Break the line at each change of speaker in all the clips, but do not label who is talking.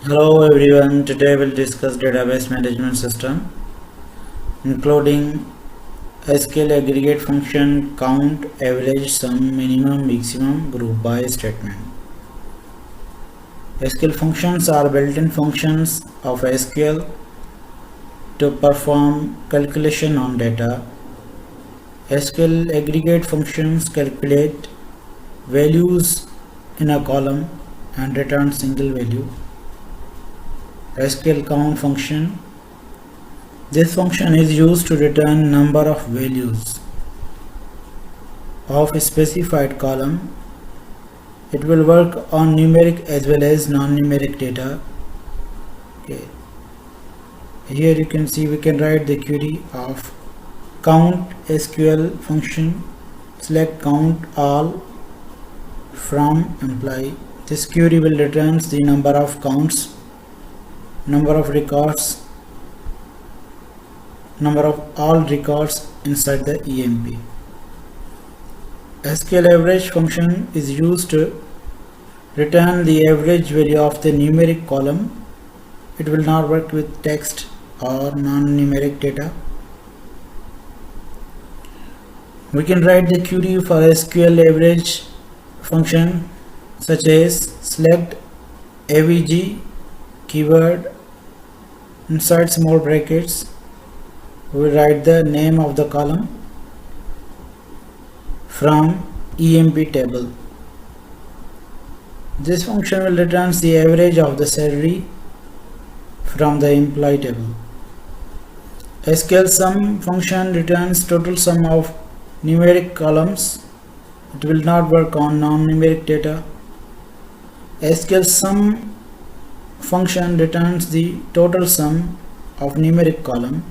Hello everyone, today we'll discuss database management system including SQL aggregate function, count, average, sum, minimum, maximum, group by statement. SQL functions are built-in functions of SQL to perform calculation on data. SQL aggregate functions calculate values in a column and return single value. SQL count function. This function is used to return number of values of a specified column. It will work on numeric as well as non-numeric data. Okay. Here you can see we can write the query of count SQL function, select count all from employee. This query will return the number of counts, number of records, number of all records inside the EMP. SQL average function is used to return the average value of the numeric column. It will not work with text or non-numeric data. We can write the query for SQL average function such as select avg keyword inside small brackets. We write the name of the column from EMP table. This function will return the average of the salary from the employee table. SQL sum function returns total sum of numeric columns. It will not work on non-numeric data. SQL sum function returns the total sum of numeric column.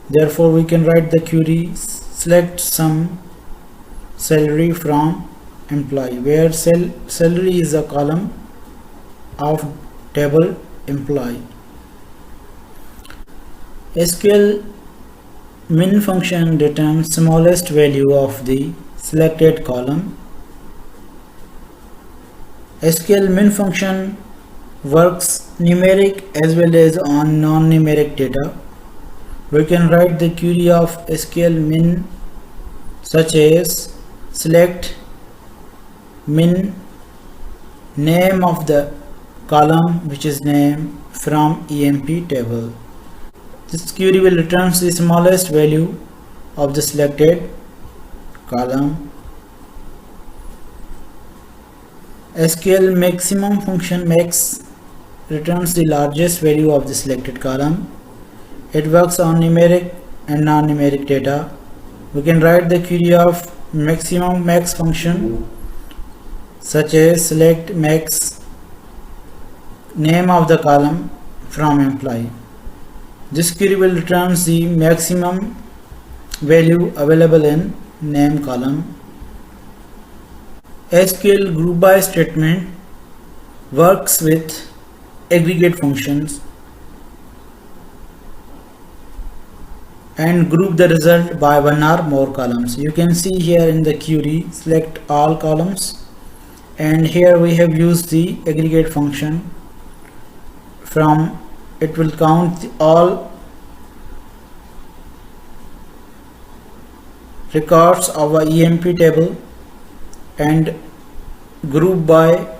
Therefore, we can write the query select sum salary from employee, where salary is a column of table employee. SQL min function returns smallest value of the selected column. SQL min function works numeric as well as on non-numeric data. We can write the query of SQL min such as select min name of the column, which is name, from EMP table. This query will return the smallest value of the selected column. SQL maximum function max returns the largest value of the selected column. It works on numeric and non-numeric data. We can write the query of maximum max function such as select max name of the column from employee. This query will return the maximum value available in name column. SQL group by statement works with aggregate functions and group the result by one or more columns. You can see here in the query select all columns, and here we have used the aggregate function. From it will count all records of a EMP table and group by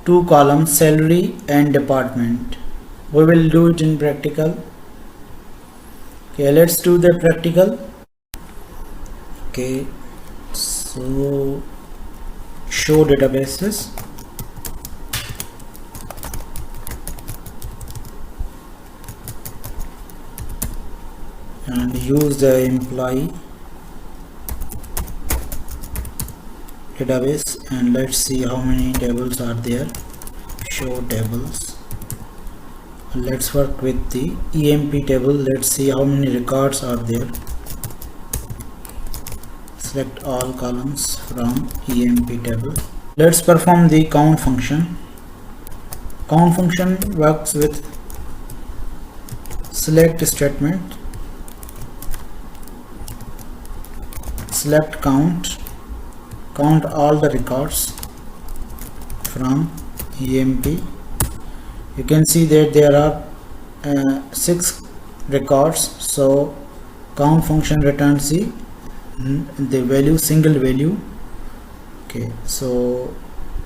two columns, salary and department. We will do it in practical. Okay, let's do the practical. Okay, so show databases. And use the employee database, and let's see how many tables are there. Show tables. Let's work with the EMP table. Let's see how many records are there. Select all columns from EMP table. Let's perform the count function. Count function works with select statement. Select count all the records from EMP You can see that there are 6 records. So count function returns the value, single value. Okay, so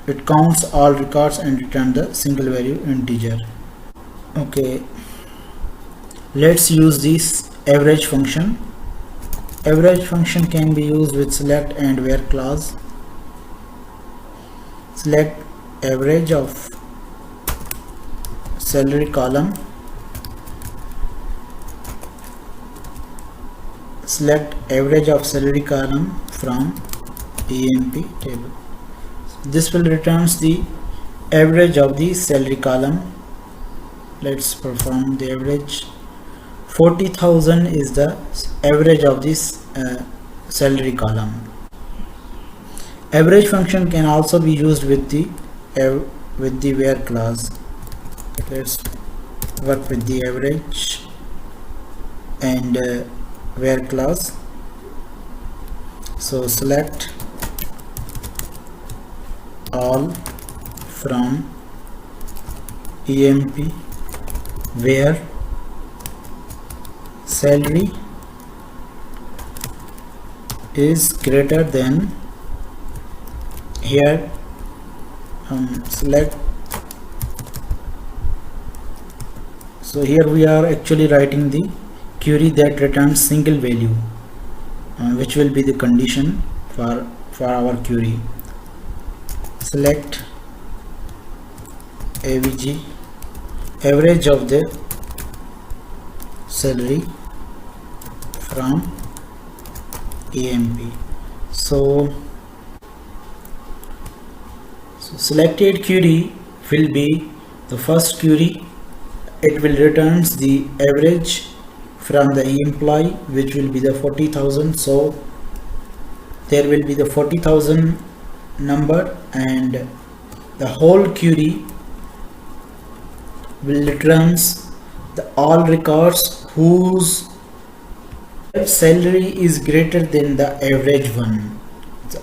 it counts all records and return the single value integer. Okay, let's use this average function. Average function can be used with select and where clause. Select average of salary column. Select average of salary column from EMP table. This will returns the average of the salary column. Let's perform the average. 40,000 is the average of this salary column. Average function can also be used with the where clause. Let's work with the average and where clause. So select all from EMP where salary is greater than, here select. So here we are actually writing the query that returns single value, which will be the condition for our query. Select AVG average of the salary from EMP. So selected query will be the first query. It will returns the average from the employee, which will be the 40,000. So there will be the 40,000 number, and the whole query will returns the all records whose salary is greater than the average one. The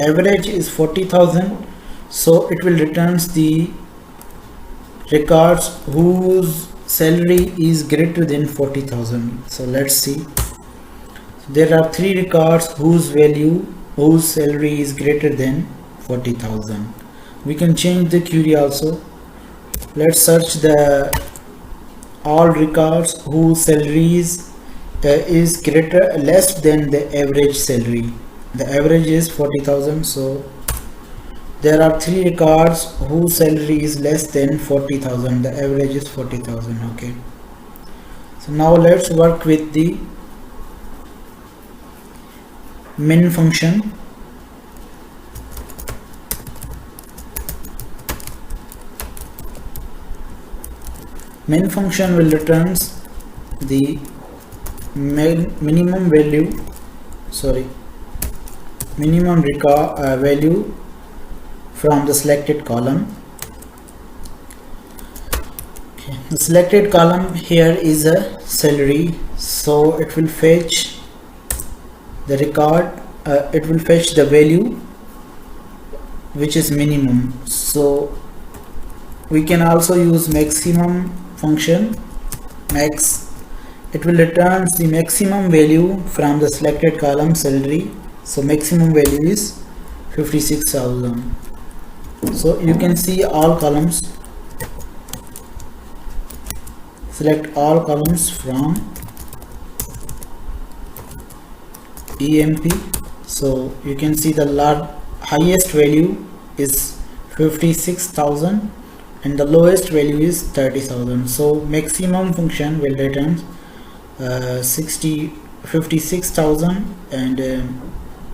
average is 40,000, so it will returns the records whose salary is greater than 40,000. So let's see. There are 3 records whose salary is greater than 40,000. We can change the query also. Let's search the all records whose salaries is less than the average salary. The average is 40,000, so there are 3 records whose salary is less than 40,000. The average is 40,000. Okay, so now let's work with the min function. Min function will returns the minimum value value from the selected column. Okay. The selected column here is a salary, so it will fetch the record, it will fetch the value which is minimum. So we can also use maximum function, max. It will return the maximum value from the selected column salary. So maximum value is 56,000. So you can see all columns. Select all columns from EMP. So you can see the highest value is 56,000 and the lowest value is 30,000. So maximum function will return 56,000 and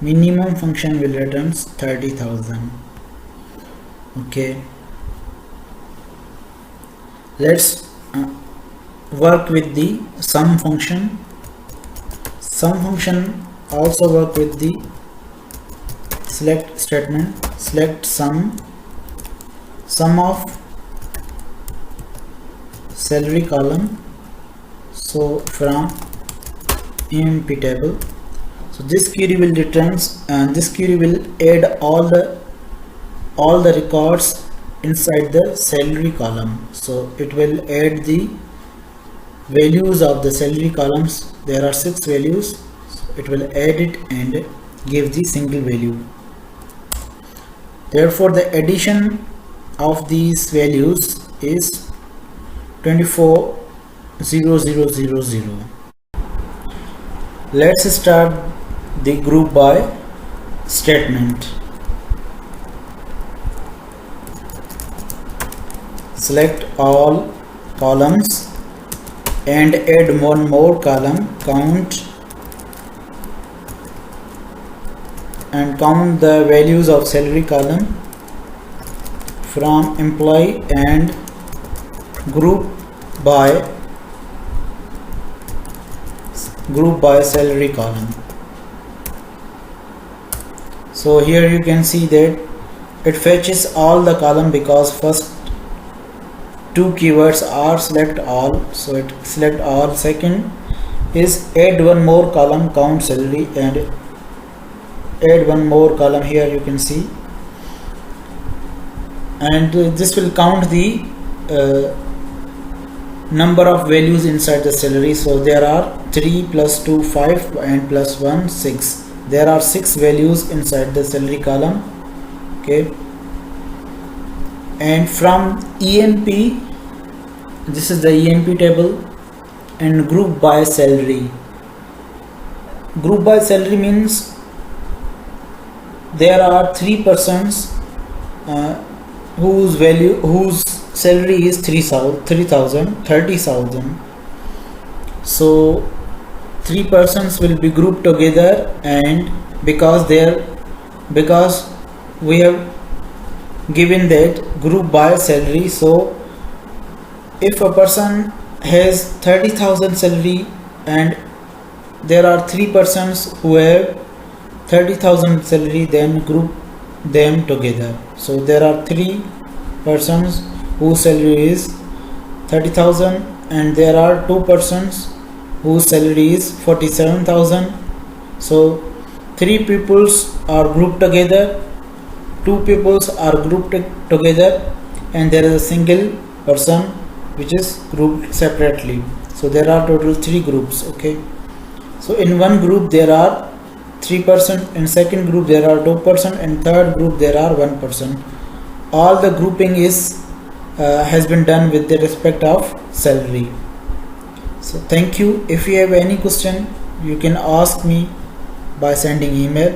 minimum function will return 30,000. Okay, let's work with the sum function. Sum function also work with the select statement. Select sum of salary column, so from EMP table. So this query will returns, and this query will add all the records inside the salary column. So it will add the values of the salary columns. There are 6 values. It will add it and give the single value. Therefore the addition of these values is 24,0,0,0. Let's start the group by statement. Select all columns and add one more column, count the values of salary column from employee and group by salary column. So here you can see that it fetches all the column because first 2 keywords are select all, so it select all. Second is add one more column, count salary, and add one more column. Here you can see, and this will count the number of values inside the salary. So there are 3 plus 2 5 and plus 1 6. There are 6 values inside the salary column. Okay, and from EMP, this is the EMP table, and group by salary. Group by salary means there are 3 persons whose salary is 30,000. So 3 persons will be grouped together, and because we have given that group by salary, so if a person has 30,000 salary and there are 3 persons who have 30,000 salary, then group them together. So there are 3 persons whose salary is 30,000 and there are 2 persons whose salary is 47,000. So 3 peoples are grouped together, 2 peoples are grouped together, and there is a single person which is grouped separately. So there are total 3 groups. Okay, so in one group there are 3 person, in second group there are 2 person, and third group there are 1 person. All the grouping is has been done with the respect of salary. So thank you. If you have any question, you can ask me by sending email.